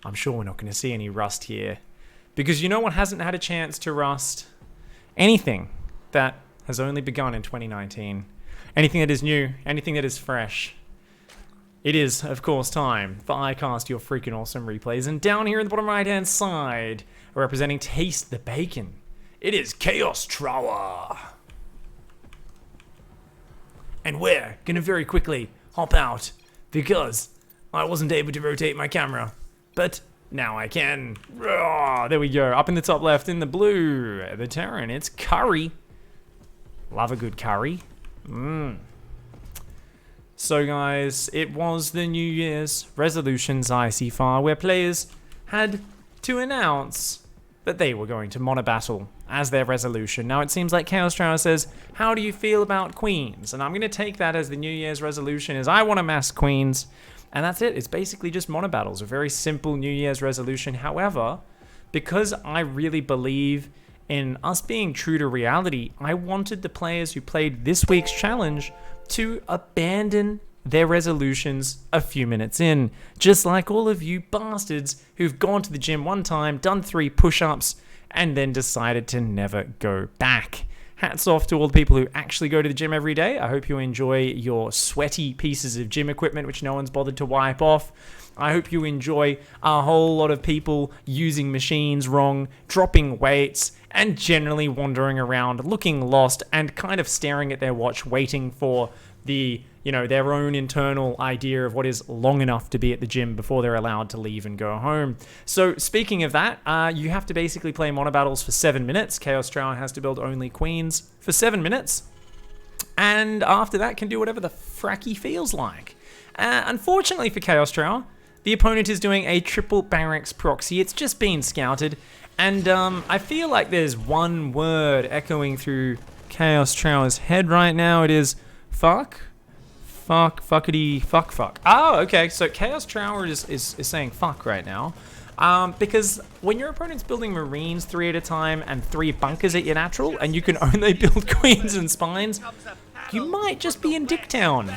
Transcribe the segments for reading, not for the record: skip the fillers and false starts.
I'm sure we're not going to see any rust here. Because you know what hasn't had a chance to rust? Anything that has only begun in 2019. Anything that is new, anything that is fresh. It is, of course, time for iCast, your freaking awesome replays. And down here in the bottom right-hand side, representing Taste the Bacon, it is Chaos Trower. And we're going to very quickly hop out because I wasn't able to rotate my camera. But now I can. There we go. Up in the top left in the blue, the Terran, it's curry. Love a good curry. So guys, it was the New Year's resolutions ICYFAR where players had to announce that they were going to monobattle as their resolution. Now it seems like Chaos Trower says, how do you feel about queens? And I'm going to take that as the New Year's resolution is I want to mass queens. And that's it. It's basically just monobattles, a very simple New Year's resolution. However, because I really believe in us being true to reality, I wanted the players who played this week's challenge to abandon their resolutions a few minutes in. Just like all of you bastards who've gone to the gym one time, done 3 push-ups, and then decided to never go back. Hats off to all the people who actually go to the gym every day. I hope you enjoy your sweaty pieces of gym equipment which no one's bothered to wipe off. I hope you enjoy a whole lot of people using machines wrong, dropping weights, and generally wandering around looking lost and kind of staring at their watch waiting for the, their own internal idea of what is long enough to be at the gym before they're allowed to leave and go home. So speaking of that, you have to basically play monobattles for 7 minutes. Chaos Trower has to build only queens for 7 minutes. And after that can do whatever the frack he feels like. Unfortunately for Chaos Trower, the opponent is doing a triple barracks proxy. It's just been scouted. And I feel like there's one word echoing through Chaos Trower's head right now. It is fuck. Fuck, fuckity, fuck, fuck. Oh, okay, so Chaos Trower is saying fuck right now. Because when your opponent's building Marines 3 at a time and 3 bunkers at your natural, and you can only build Queens and Spines, you might just be in Dicktown.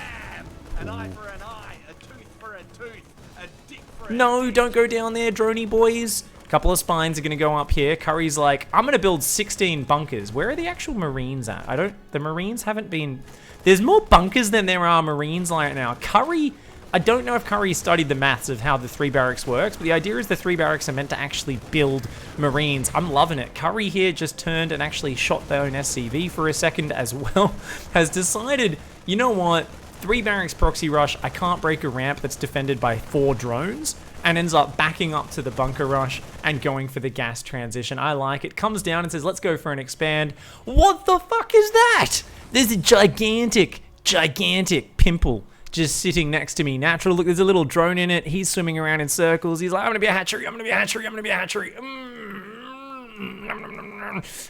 No, don't go down there, droney boys. A couple of Spines are going to go up here. Curry's like, I'm going to build 16 bunkers. Where are the actual Marines at? The Marines haven't been... There's more bunkers than there are Marines right now. Curry, I don't know if Curry studied the maths of how the 3 barracks works, but the idea is the 3 barracks are meant to actually build Marines. I'm loving it. Curry here just turned and actually shot their own SCV for a second as well. Has decided, you know what? 3 barracks proxy rush, I can't break a ramp that's defended by 4 drones, and ends up backing up to the bunker rush and going for the gas transition. I like it. Comes down and says, let's go for an expand. What the fuck is that? There's a gigantic pimple just sitting next to me. Natural, look, there's a little drone in it. He's swimming around in circles. He's like, I'm gonna be a hatchery, I'm gonna be a hatchery, I'm gonna be a hatchery.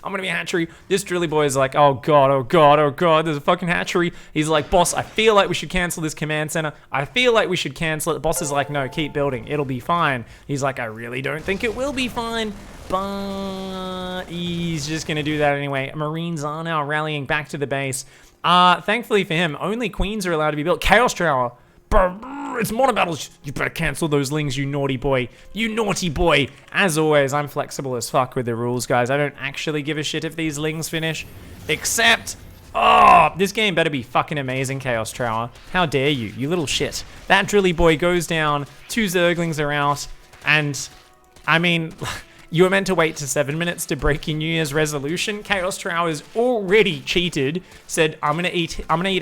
I'm gonna be a hatchery. This drilly boy is like, oh god, oh god, oh god, there's a fucking hatchery. He's like, boss, I feel like we should cancel this command center. I feel like we should cancel it. The boss is like, no, keep building. It'll be fine. He's like, I really don't think it will be fine. But he's just gonna do that anyway. Marines are now rallying back to the base. Thankfully for him, only queens are allowed to be built. Chaos Trower. It's monobattles. You better cancel those lings, you naughty boy. You naughty boy. As always, I'm flexible as fuck with the rules, guys. I don't actually give a shit if these lings finish. Except, oh, this game better be fucking amazing, Chaos Trower. How dare you, you little shit. That drilly boy goes down, 2 Zerglings are out, and, I mean... You were meant to wait to 7 minutes to break your New Year's resolution. Chaos Trower's already cheated. Said, I'm gonna eat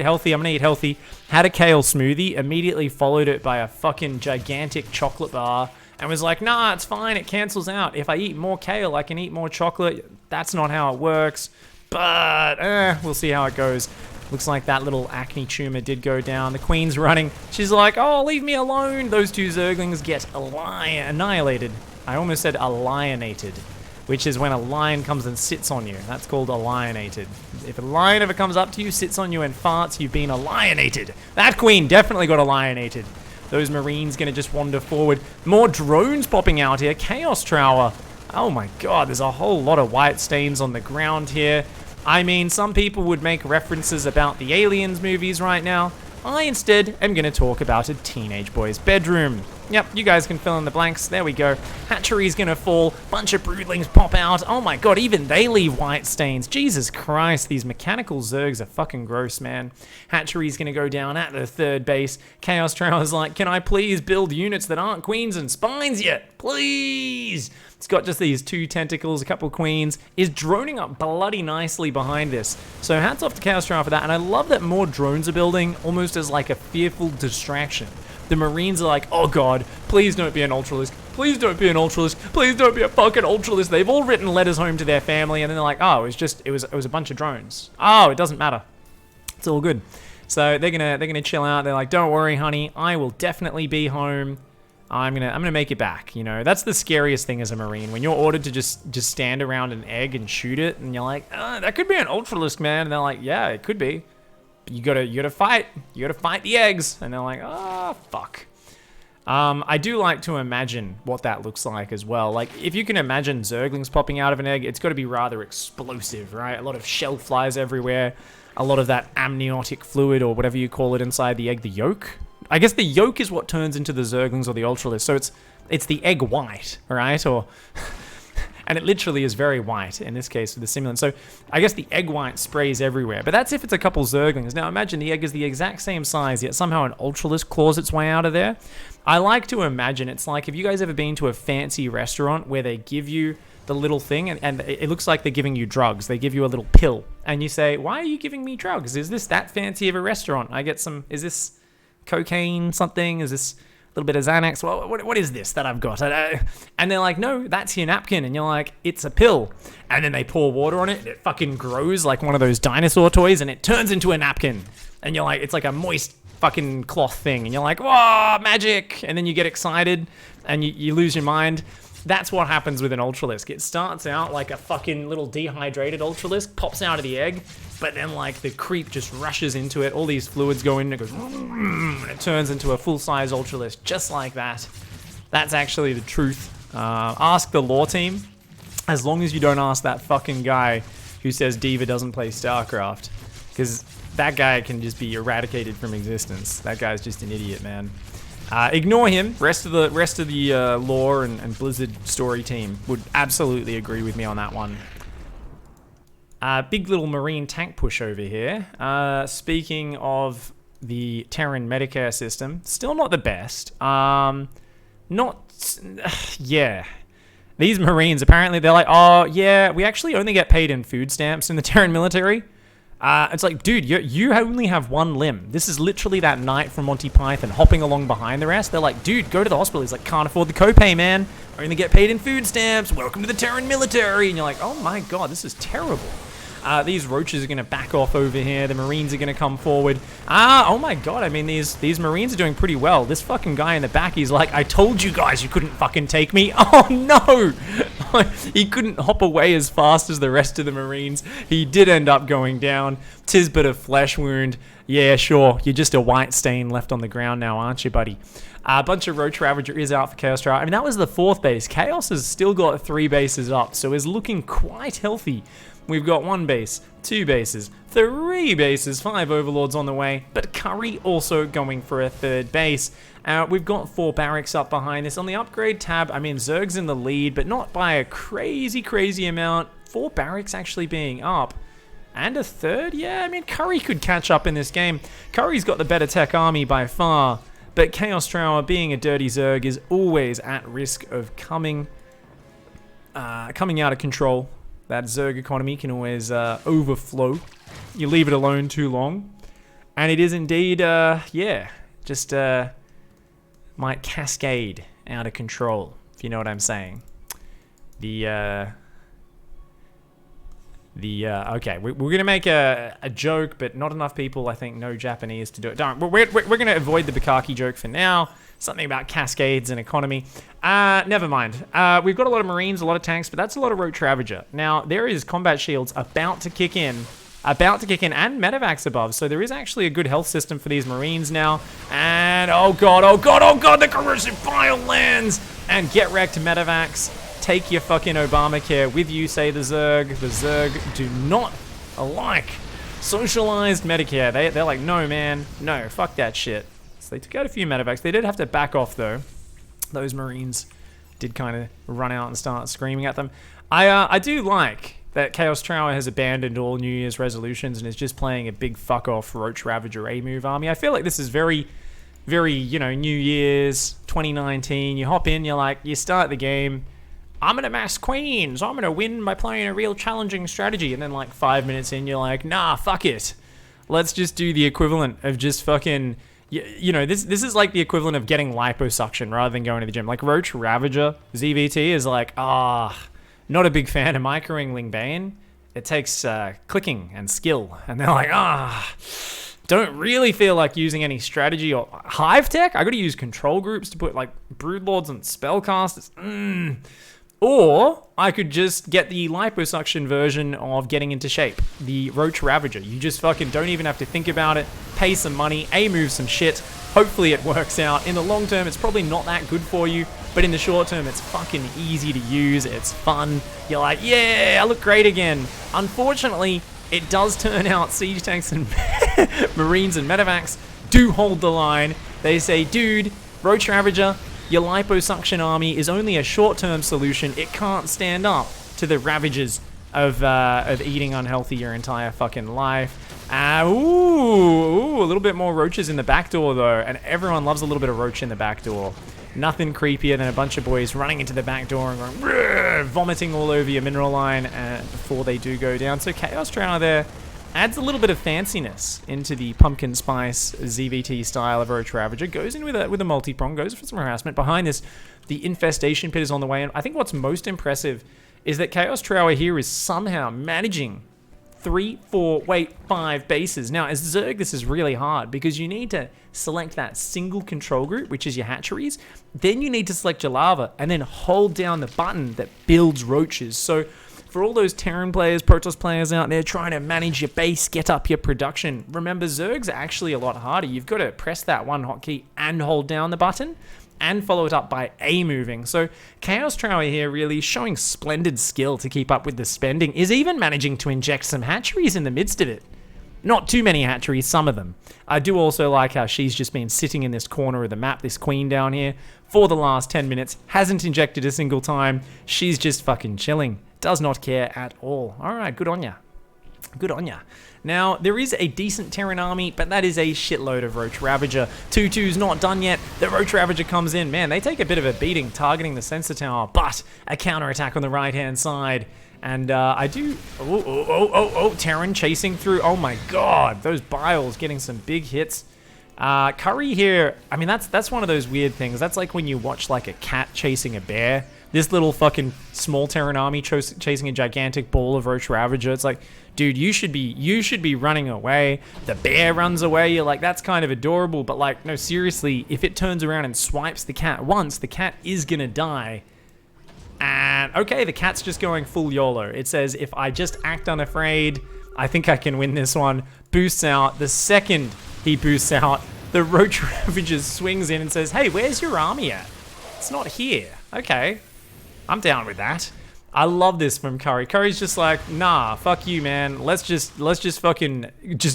healthy. Had a kale smoothie, immediately followed it by a fucking gigantic chocolate bar, and was like, nah, it's fine, it cancels out. If I eat more kale, I can eat more chocolate. That's not how it works. But, we'll see how it goes. Looks like that little acne tumor did go down. The queen's running. She's like, oh, leave me alone. Those 2 Zerglings get annihilated. I almost said alienated, which is when a lion comes and sits on you. That's called alienated. If a lion ever comes up to you, sits on you and farts, you've been alienated. That queen definitely got alienated. Those Marines gonna just wander forward. More drones popping out here. Chaos Trower. Oh my god, there's a whole lot of white stains on the ground here. I mean, some people would make references about the Aliens movies right now. I instead am gonna talk about a teenage boy's bedroom. Yep, you guys can fill in the blanks. There we go. Hatchery's gonna fall. Bunch of broodlings pop out. Oh my god, even they leave white stains. Jesus Christ, these mechanical Zergs are fucking gross, man. Hatchery's gonna go down at the third base. Chaos Trowler's like, can I please build units that aren't queens and spines yet? Please! It's got just these 2 tentacles, a couple queens. Is droning up bloody nicely behind this. So hats off to Chaos Trowler for that. And I love that more drones are building almost as like a fearful distraction. The Marines are like, oh god, please don't be an Ultralisk. Please don't be an Ultralisk. Please don't be a fucking Ultralisk. They've all written letters home to their family, and then they're like, oh, it was a bunch of drones. Oh, it doesn't matter. It's all good. So they're gonna chill out. They're like, don't worry, honey. I will definitely be home. I'm gonna make it back. You know, that's the scariest thing as a Marine, when you're ordered to just stand around an egg and shoot it, and you're like, that could be an Ultralisk, man. And they're like, yeah, it could be. You gotta fight. You gotta fight the eggs. And they're like, oh, fuck. I do like to imagine what that looks like as well. Like, if you can imagine Zerglings popping out of an egg, it's got to be rather explosive, right? A lot of shell flies everywhere. A lot of that amniotic fluid, or whatever you call it inside the egg, the yolk. I guess the yolk is what turns into the Zerglings or the Ultralisk. So it's the egg white, right? Or... And it literally is very white, in this case, with the simulant. So I guess the egg white sprays everywhere. But that's if it's a couple Zerglings. Now imagine the egg is the exact same size, yet somehow an Ultralisk claws its way out of there. I like to imagine it's like, have you guys ever been to a fancy restaurant where they give you the little thing, and it looks like they're giving you drugs. They give you a little pill. And you say, why are you giving me drugs? Is this that fancy of a restaurant? I get some, is this cocaine something? Is this... little bit of Xanax, well, what is this that I've got? And they're like, no, that's your napkin. And you're like, it's a pill. And then they pour water on it, and it fucking grows like one of those dinosaur toys, and it turns into a napkin. And you're like, it's like a moist fucking cloth thing. And you're like, whoa, magic. And then you get excited, and you lose your mind. That's what happens with an Ultralisk. It starts out like a fucking little dehydrated Ultralisk, pops out of the egg, but then like the creep just rushes into it. All these fluids go in, and it goes, and it turns into a full-size Ultralisk, just like that. That's actually the truth. Ask the lore team, as long as you don't ask that fucking guy who says D.Va doesn't play StarCraft, because that guy can just be eradicated from existence. That guy's just an idiot, man. Ignore him. Rest of the lore and Blizzard story team would absolutely agree with me on that one. Big little Marine tank push over here. Speaking of the Terran Medicare system, still not the best. Yeah. These Marines, apparently they're like, oh yeah, we actually only get paid in food stamps in the Terran military. It's like, dude, you only have one limb. This is literally that knight from Monty Python hopping along behind the rest. They're like, dude, go to the hospital. He's like, can't afford the copay, man. Only get paid in food stamps. Welcome to the Terran military. And you're like, oh my god, this is terrible. These roaches are going to back off over here. The Marines are going to come forward. Oh my god, I mean, these Marines are doing pretty well. This fucking guy in the back, he's like, I told you guys you couldn't fucking take me. Oh no! He couldn't hop away as fast as the rest of the Marines. He did end up going down. 'Tis but a flesh wound. Yeah, sure. You're just a white stain left on the ground now, aren't you, buddy? A bunch of Roach Ravager is out for Chaos Trial. I mean, that was the 4th base. Chaos has still got 3 bases up, so is looking quite healthy. We've got 1 base, 2 bases, 3 bases, 5 overlords on the way, but Curry also going for a 3rd base. We've got 4 barracks up behind this. On the upgrade tab, I mean, Zerg's in the lead, but not by a crazy amount. 4 barracks actually being up. And a 3rd? Yeah, I mean, Curry could catch up in this game. Curry's got the better tech army by far, but Chaos Trower, being a dirty Zerg, is always at risk of coming out of control. That Zerg economy can always overflow. You leave it alone too long. And it is indeed, yeah, just might cascade out of control, if you know what I'm saying. Okay, we're gonna make a joke, but not enough people, I think, know Japanese to do it. We're gonna avoid the Bukaki joke for now. Something about cascades and economy. Never mind. We've got a lot of Marines, a lot of tanks, but that's a lot of Roach Ravager. Now, there is combat shields about to kick in, and medevacs above, so there is actually a good health system for these Marines now. And oh god, the corrosive bile lands! And get wrecked, medevacs. Take your fucking Obamacare with you, say the Zerg. The Zerg do not like socialized Medicare. They're like, no man, no, fuck that shit. So they took out a few medevacs. They did have to back off though. Those Marines did kind of run out and start screaming at them. I do like that Chaos Trower has abandoned all New Year's resolutions and is just playing a big fuck off Roach Ravager A-move army. I feel like this is very, very, you know, New Year's 2019. You hop in, you're like, you start the game, I'm gonna mass queens, I'm gonna win by playing a real challenging strategy, and then like 5 minutes in, you're like, nah, fuck it. Let's just do the equivalent of just fucking, you know, this is like the equivalent of getting liposuction rather than going to the gym. Like Roach Ravager ZVT is like, not a big fan of microing Ling Bane. It takes clicking and skill. And they're like, don't really feel like using any strategy or hive tech. I gotta use control groups to put like broodlords and spellcasters. Or I could just get the liposuction version of getting into shape, the Roach Ravager. You just fucking don't even have to think about it, pay some money, A-move some shit. Hopefully it works out. In the long term, it's probably not that good for you, but in the short term, it's fucking easy to use. It's fun. You're like, yeah, I look great again. Unfortunately, it does turn out siege tanks and Marines and medevacs do hold the line. They say, dude, Roach Ravager, your liposuction army is only a short-term solution. It can't stand up to the ravages of eating unhealthy your entire fucking life. A little bit more roaches in the back door though, and everyone loves a little bit of roach in the back door. Nothing creepier than a bunch of boys running into the back door and going, vomiting all over your mineral line before they do go down. So Chaos Trower there adds a little bit of fanciness into the pumpkin spice ZVT style of Roach Ravager. Goes in with a multi-prong, goes for some harassment. Behind this, the infestation pit is on the way. And I think what's most impressive is that Chaos Trower here is somehow managing 5 bases. Now, as Zerg, this is really hard because you need to select that single control group, which is your hatcheries. Then you need to select your lava and then hold down the button that builds roaches. So for all those Terran players, Protoss players out there trying to manage your base, get up your production, remember Zerg's actually a lot harder. You've got to press that one hotkey and hold down the button and follow it up by A-moving. So Chaos Trower here really showing splendid skill to keep up with the spending, is even managing to inject some hatcheries in the midst of it. Not too many hatcheries, some of them. I do also like how she's just been sitting in this corner of the map, this queen down here, for the last 10 minutes, hasn't injected a single time. She's just fucking chilling. Does not care at all. Alright, good on ya. Good on ya. Now, there is a decent Terran army, but that is a shitload of Roach Ravager. 2-2's not done yet. The Roach Ravager comes in. Man, they take a bit of a beating targeting the sensor tower, but a counterattack on the right-hand side. And I do... Terran chasing through. Oh my god, those Biles getting some big hits. Curry here, I mean, that's one of those weird things. That's like when you watch like a cat chasing a bear. This little fucking small Terran army chasing a gigantic ball of Roach Ravager. It's like, dude, you should be running away. The bear runs away. You're like, that's kind of adorable. But like, no, seriously, if it turns around and swipes the cat once, the cat is gonna die. And okay, the cat's just going full YOLO. It says, if I just act unafraid, I think I can win this one. Boosts out. The second he boosts out, the Roach Ravager swings in and says, hey, where's your army at? It's not here. Okay. I'm down with that. I love this from Curry. Curry's just like, nah, fuck you, man. Let's just fucking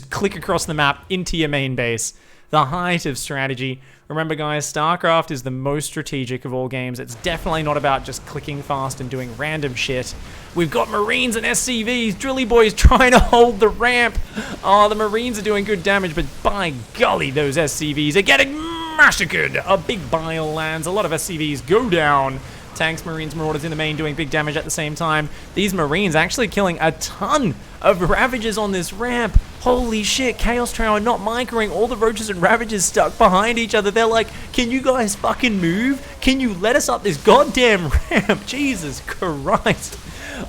click across the map into your main base. The height of strategy. Remember, guys, StarCraft is the most strategic of all games. It's definitely not about just clicking fast and doing random shit. We've got Marines and SCVs. Drilly Boys trying to hold the ramp. Oh, the Marines are doing good damage, but by golly, those SCVs are getting massacred. A big bile lands. A lot of SCVs go down. Tanks, Marines, Marauders in the main doing big damage at the same time. These Marines actually killing a ton of Ravagers on this ramp. Holy shit, Chaos Trower not microing, all the Roaches and Ravagers stuck behind each other. They're like, can you guys fucking move? Can you let us up this goddamn ramp? Jesus Christ.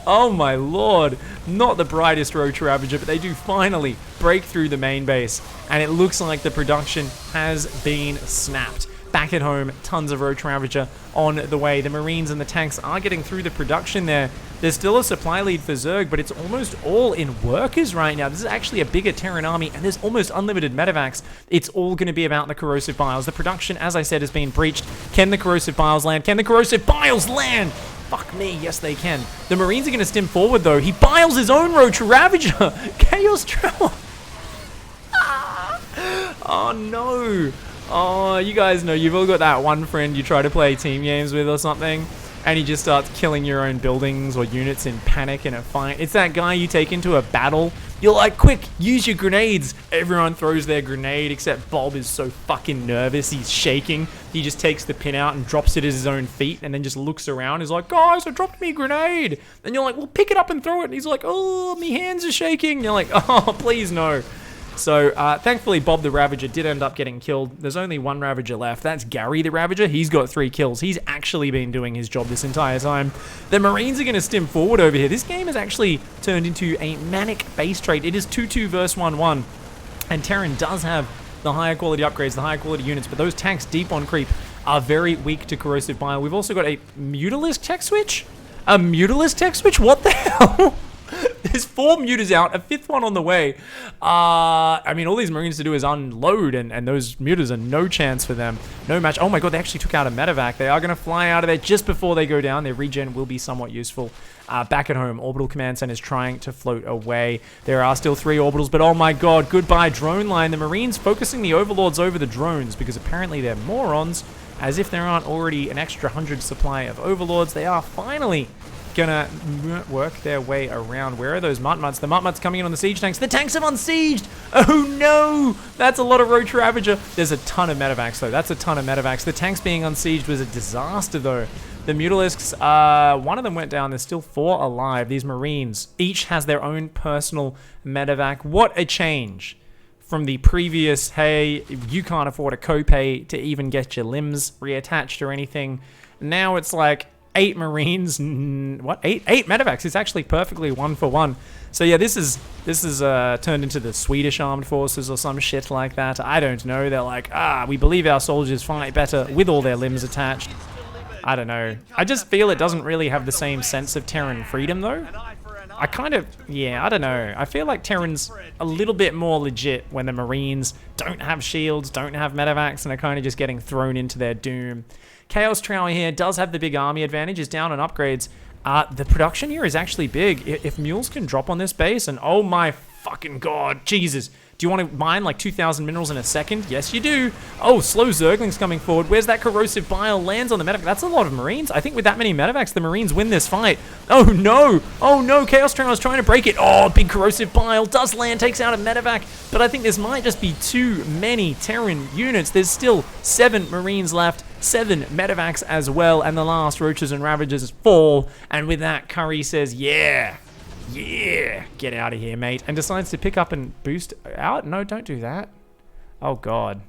Oh my lord. Not the brightest Roach Ravager, but they do finally break through the main base. And it looks like the production has been snapped. Back at home, tons of Roach Ravager on the way. The Marines and the tanks are getting through the production there. There's still a supply lead for Zerg, but it's almost all in workers right now. This is actually a bigger Terran army, and there's almost unlimited medevacs. It's all going to be about the Corrosive Biles. The production, as I said, has been breached. Can the Corrosive Biles land? Can the Corrosive Biles land? Fuck me, yes they can. The Marines are going to stim forward, though. He biles his own Roach Ravager. Chaos Trower. Oh, no. Oh, you guys know, you've all got that one friend you try to play team games with or something, and he just starts killing your own buildings or units in panic in a fight. It's that guy you take into a battle. You're like, quick, use your grenades. Everyone throws their grenade, except Bob is so fucking nervous. He's shaking. He just takes the pin out and drops it at his own feet and then just looks around. He's like, guys, I dropped me a grenade. And you're like, well, pick it up and throw it. And he's like, oh, me hands are shaking. And you're like, oh, please no. So, thankfully, Bob the Ravager did end up getting killed. There's only one Ravager left. That's Gary the Ravager. He's got 3 kills. He's actually been doing his job this entire time. The Marines are going to stim forward over here. This game has actually turned into a manic base trade. It is 2-2 versus 1-1. And Terran does have the higher quality upgrades, the higher quality units, but those tanks deep on creep are very weak to corrosive bile. We've also got a Mutalisk tech switch? A Mutalisk tech switch? What the hell? There's 4 mutas out, a 5th one on the way. I mean, all these Marines to do is unload, and those mutas are no chance for them. No match. Oh my god, they actually took out a medevac. They are going to fly out of there just before they go down. Their regen will be somewhat useful. Back at home, Orbital Command Center is trying to float away. There are still 3 orbitals, but oh my god, goodbye drone line. The Marines focusing the overlords over the drones because apparently they're morons. As if there aren't already an extra 100 supply of overlords, they are finally gonna work their way around. Where are those Mutt-Mutts? The Mutt-Mutts coming in on the siege tanks. The tanks have unsieged! Oh no! That's a lot of Roach Ravager. There's a ton of medevacs though. That's a ton of medevacs. The tanks being unsieged was a disaster though. The Mutalisks, one of them went down. There's still 4 alive. These Marines each has their own personal medevac. What a change from the previous, hey, you can't afford a copay to even get your limbs reattached or anything. Now it's like 8 Marines, what? 8 medevacs. It's actually perfectly 1-for-1. So yeah, this is turned into the Swedish armed forces or some shit like that. I don't know. They're like, we believe our soldiers fight better with all their limbs attached. I don't know. I just feel it doesn't really have the same sense of Terran freedom though. I kind of, yeah, I don't know. I feel like Terran's a little bit more legit when the Marines don't have shields, don't have medevacs, and are kind of just getting thrown into their doom. Chaos Trower here does have the big army advantage, is down on upgrades. The production here is actually big. If mules can drop on this base, and oh my fucking god, Jesus. Do you want to mine like 2,000 minerals in a second? Yes, you do. Oh, slow Zerglings coming forward. Where's that corrosive bile? Lands on the medevac. That's a lot of Marines. I think with that many medevacs, the Marines win this fight. Oh no. Oh no, Chaos Trower is trying to break it. Oh, big corrosive bile. Does land, takes out a medevac. But I think this might just be too many Terran units. There's still 7 Marines left. 7 medevacs as well. And the last Roaches and Ravagers fall. And with that, Curry says, yeah. Yeah, get out of here, mate. And decides to pick up and boost out. No, don't do that. Oh, God.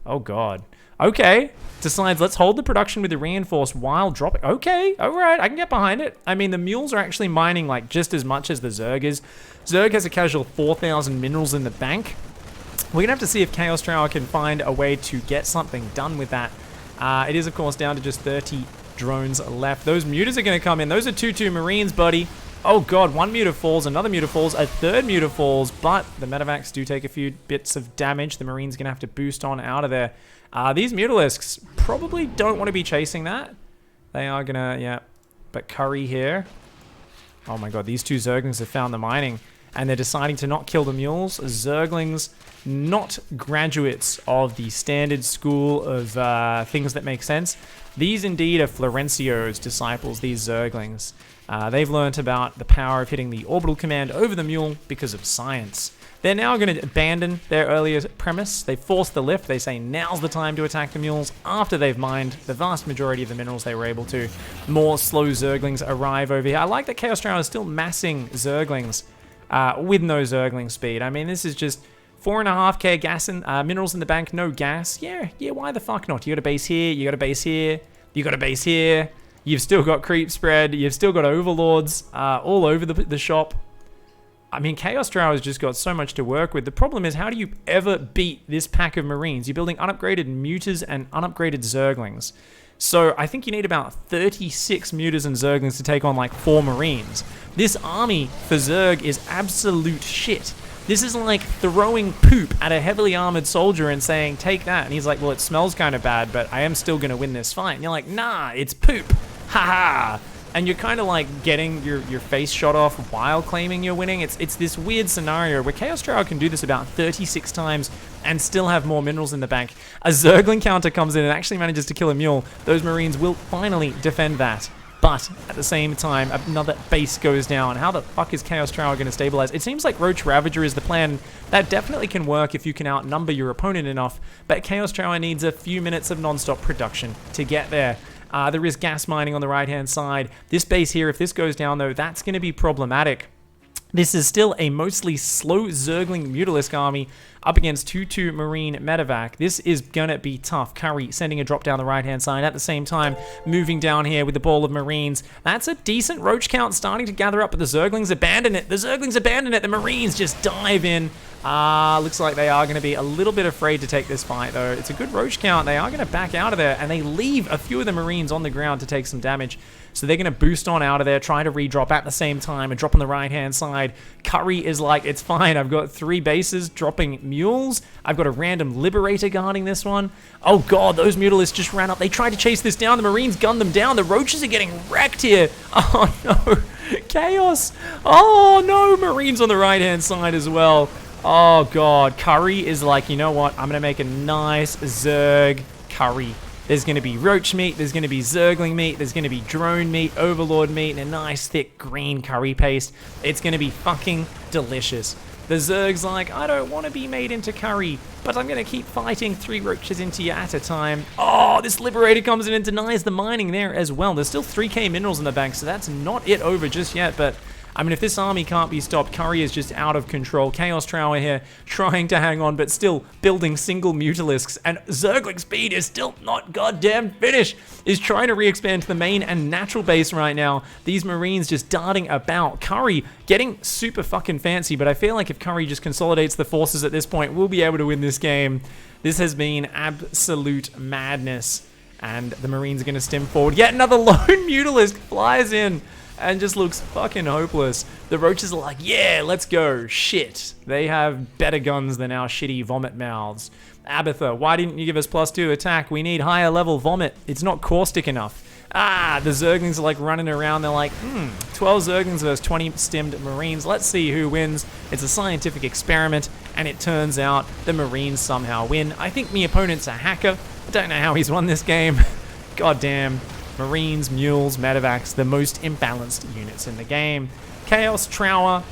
Oh, God. Okay. Decides, let's hold the production with the reinforce while dropping. Okay, all right, I can get behind it. I mean, the mules are actually mining like just as much as the Zerg is. Zerg has a casual 4,000 minerals in the bank. We're going to have to see if Chaos Trower can find a way to get something done with that. It is, of course, down to just 30 drones left. Those mutas are going to come in. Those are 2-2 Marines, buddy. Oh god, 1 muta falls, another muta falls, a 3rd muta falls, but the medevacs do take a few bits of damage. The Marines going to have to boost on out of there. These Mutalisks probably don't want to be chasing that. They are going to, yeah. But Curry here. Oh my god, these 2 Zerglings have found the mining, and they're deciding to not kill the mules. Zerglings, not graduates of the standard school of things that make sense. These indeed are Florencio's disciples, these Zerglings. They've learnt about the power of hitting the orbital command over the mule because of science. They're now going to abandon their earlier premise. They force the lift. They say now's the time to attack the mules after they've mined the vast majority of the minerals they were able to. More slow Zerglings arrive over here. I like that Chaos Trower is still massing Zerglings with no Zergling speed. I mean, this is just 4.5k gas and minerals in the bank, no gas. Yeah, why the fuck not? You got a base here, you got a base here, you got a base here. You've still got creep spread. You've still got overlords all over the shop. I mean, Chaos Trower has just got so much to work with. The problem is, how do you ever beat this pack of Marines? You're building unupgraded mutas and unupgraded Zerglings. So I think you need about 36 mutas and Zerglings to take on like 4 Marines. This army for Zerg is absolute shit. This is like throwing poop at a heavily armored soldier and saying, take that. And he's like, well, it smells kind of bad, but I am still going to win this fight. And you're like, nah, it's poop. Haha. and you're kind of like getting your face shot off while claiming you're winning. It's this weird scenario where Chaos Trower can do this about 36 times and still have more minerals in the bank. A Zergling counter comes in and actually manages to kill a mule. Those Marines will finally defend that. But at the same time, another base goes down. How the fuck is Chaos Trower going to stabilize? It seems like Roach Ravager is the plan. That definitely can work if you can outnumber your opponent enough. But Chaos Trower needs a few minutes of non-stop production to get there. There is gas mining on the right-hand side. This base here, if this goes down though, that's going to be problematic. This is still a mostly slow Zergling Mutalisk army up against 2-2 Marine Medevac. This is gonna be tough. Curry sending a drop down the right-hand side. At the same time, moving down here with the ball of Marines. That's a decent Roach count starting to gather up, but the Zerglings abandon it. The Zerglings abandon it. The Marines just dive in. Looks like they are going to be a little bit afraid to take this fight, though. It's a good Roach count. They are going to back out of there, and they leave a few of the Marines on the ground to take some damage. So they're going to boost on out of there, try to redrop at the same time, and drop on the right-hand side. Curry is like, it's fine. I've got 3 bases dropping mules. I've got a random Liberator guarding this one. Oh, God, those Mutalisks just ran up. They tried to chase this down. The Marines gunned them down. The Roaches are getting wrecked here. Oh, no. Chaos. Oh, no. Marines on the right-hand side as well. Oh, God. Curry is like, you know what? I'm going to make a nice Zerg curry. There's going to be Roach meat, there's going to be Zergling meat, there's going to be Drone meat, Overlord meat, and a nice thick green curry paste. It's going to be fucking delicious. The Zerg's like, I don't want to be made into curry, but I'm going to keep fighting 3 Roaches into you at a time. Oh, this Liberator comes in and denies the mining there as well. There's still 3k minerals in the bank, so that's not it over just yet, but I mean, if this army can't be stopped, Curry is just out of control. Chaos Trower here trying to hang on, but still building single Mutalisks. And Zergling Speed is still not goddamn finished. Is trying to re-expand to the main and natural base right now. These Marines just darting about. Curry getting super fucking fancy, but I feel like if Curry just consolidates the forces at this point, we'll be able to win this game. This has been absolute madness. And the Marines are going to stem forward. Yet another lone Mutalisk flies in and just looks fucking hopeless. The Roaches are like, yeah, let's go. Shit. They have better guns than our shitty vomit mouths. Abatha, why didn't you give us +2 attack? We need higher level vomit. It's not caustic enough. The Zerglings are like running around. They're like, 12 Zerglings versus 20 stemmed Marines. Let's see who wins. It's a scientific experiment, and it turns out the Marines somehow win. I think my opponent's a hacker. I don't know how he's won this game. God damn. Marines, Mules, Medevacs, the most imbalanced units in the game. Chaos Trower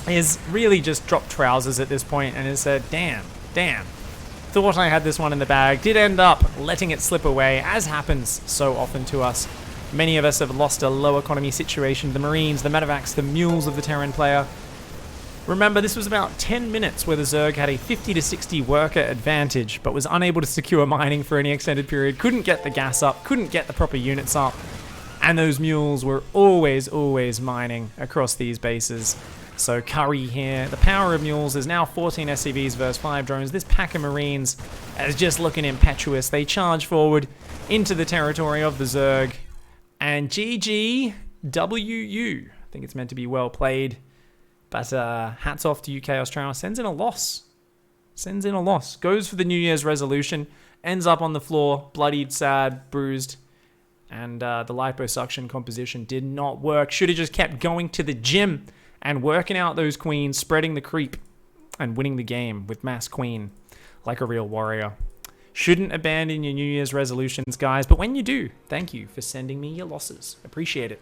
is really just dropped trousers at this point and has said, damn. Thought I had this one in the bag. Did end up letting it slip away, as happens so often to us. Many of us have lost a low economy situation. The Marines, the Medevacs, the Mules of the Terran player. Remember, this was about 10 minutes where the Zerg had a 50 to 60 worker advantage, but was unable to secure mining for any extended period, couldn't get the gas up, couldn't get the proper units up, and those Mules were always mining across these bases. So Curry here, the power of Mules is now 14 SCVs versus 5 drones. This pack of Marines is just looking impetuous. They charge forward into the territory of the Zerg, and GGWU. I think it's meant to be well played. But hats off to you, Chaos Trower. Sends in a loss. Goes for the New Year's resolution. Ends up on the floor. Bloodied, sad, bruised. And the liposuction composition did not work. Should have just kept going to the gym and working out those queens, spreading the creep, and winning the game with Mass Queen like a real warrior. Shouldn't abandon your New Year's resolutions, guys. But when you do, thank you for sending me your losses. Appreciate it.